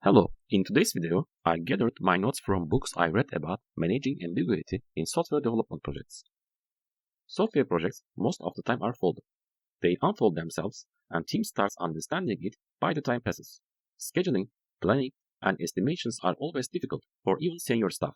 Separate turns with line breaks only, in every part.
Hello, in today's video, I gathered my notes from books I read about managing ambiguity in software development projects. Software projects most of the time are folded. They unfold themselves and team starts understanding it by the time passes. Scheduling, planning, and estimations are always difficult for even senior staff.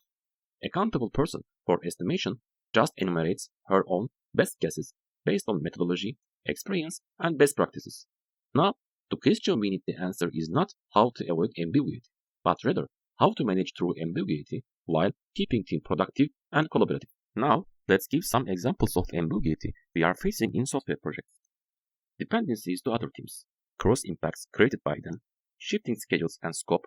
Accountable person for estimation just enumerates her own best guesses based on methodology, experience, and best practices. Now, the question we need to answer is not how to avoid ambiguity, but rather how to manage through ambiguity while keeping team productive and collaborative. Now, let's give some examples of ambiguity we are facing in software projects. Dependencies to other teams, cross impacts created by them, shifting schedules and scope,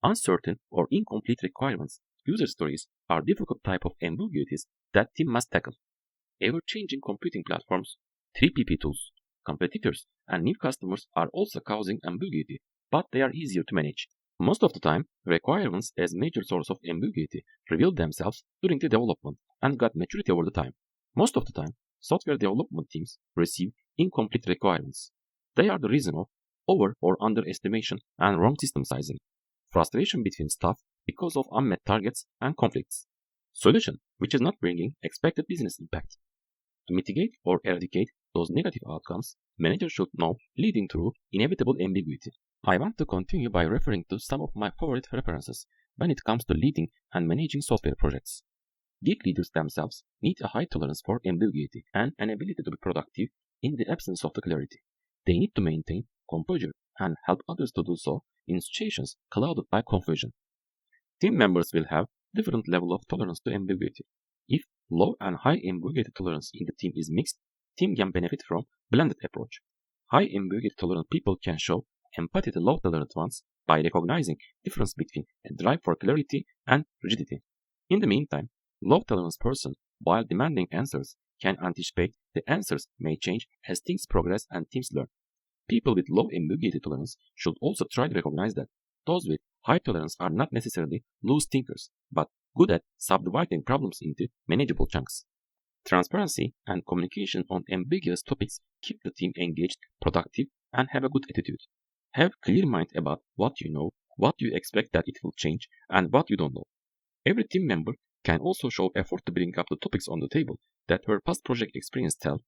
uncertain or incomplete requirements, user stories are difficult type of ambiguities that team must tackle. Ever-changing computing platforms, 3PP tools, competitors, and new customers are also causing ambiguity, but they are easier to manage. Most of the time, requirements as major source of ambiguity reveal themselves during the development and got maturity over the time. Most of the time, software development teams receive incomplete requirements. They are the reason of over or underestimation and wrong system sizing. Frustration between staff because of unmet targets and conflicts. Solution, which is not bringing expected business impact. To mitigate or eradicate those negative outcomes, managers should know leading through inevitable ambiguity. I want to continue by referring to some of my favorite references when it comes to leading and managing software projects. Geek leaders themselves need a high tolerance for ambiguity and an ability to be productive in the absence of the clarity. They need to maintain composure and help others to do so in situations clouded by confusion. Team members will have different level of tolerance to ambiguity. If low and high ambiguity tolerance in the team is mixed, team can benefit from blended approach. High ambiguity tolerant people can show empathy to low tolerant ones by recognizing difference between a drive for clarity and rigidity. In the meantime, low tolerance person, while demanding answers, can anticipate the answers may change as things progress and teams learn. People with low ambiguity tolerance should also try to recognize that those with high tolerance are not necessarily loose thinkers, but good at subdividing problems into manageable chunks. Transparency and communication on ambiguous topics keep the team engaged, productive, and have a good attitude. Have clear mind about what you know, what you expect that it will change, and what you don't know. Every team member can also show effort to bring up the topics on the table that her past project experience tell.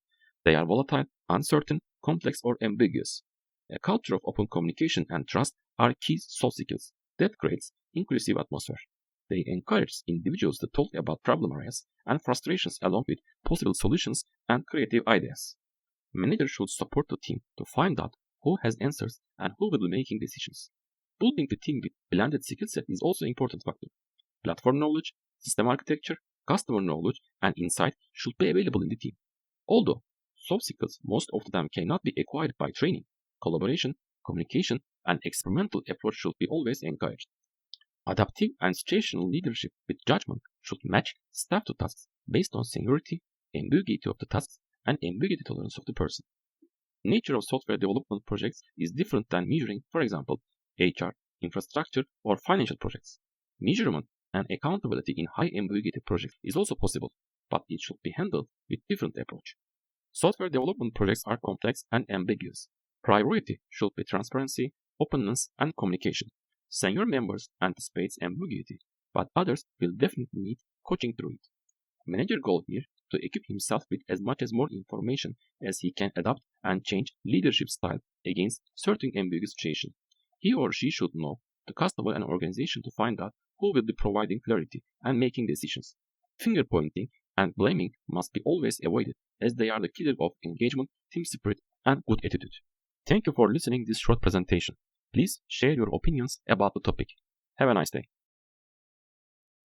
They are volatile, uncertain, complex, or ambiguous. A culture of open communication and trust are key soft skills that creates inclusive atmosphere. They encourage individuals to talk about problem areas and frustrations along with possible solutions and creative ideas. Managers should support the team to find out who has answers and who will be making decisions. Building the team with blended skill set is also an important factor. Platform knowledge, system architecture, customer knowledge, and insight should be available in the team. Although soft skills most of the time cannot be acquired by training, collaboration, communication, and experimental approach should be always encouraged. Adaptive and situational leadership with judgment should match staff to tasks based on seniority, ambiguity of the tasks, and ambiguity tolerance of the person. Nature of software development projects is different than measuring, for example, HR, infrastructure, or financial projects. Measurement and accountability in high ambiguity projects is also possible, but it should be handled with different approach. Software development projects are complex and ambiguous. Priority should be transparency, openness, and communication. Senior members anticipate ambiguity, but others will definitely need coaching through it. Manager goal here to equip himself with as much as more information as he can adapt and change leadership style against certain ambiguous situation. He or she should know the customer and organization to find out who will be providing clarity and making decisions. Finger pointing and blaming must be always avoided, as they are the killer of engagement, team spirit, and good attitude. Thank you for listening to this short presentation. Please share your opinions about the topic. Have a nice day.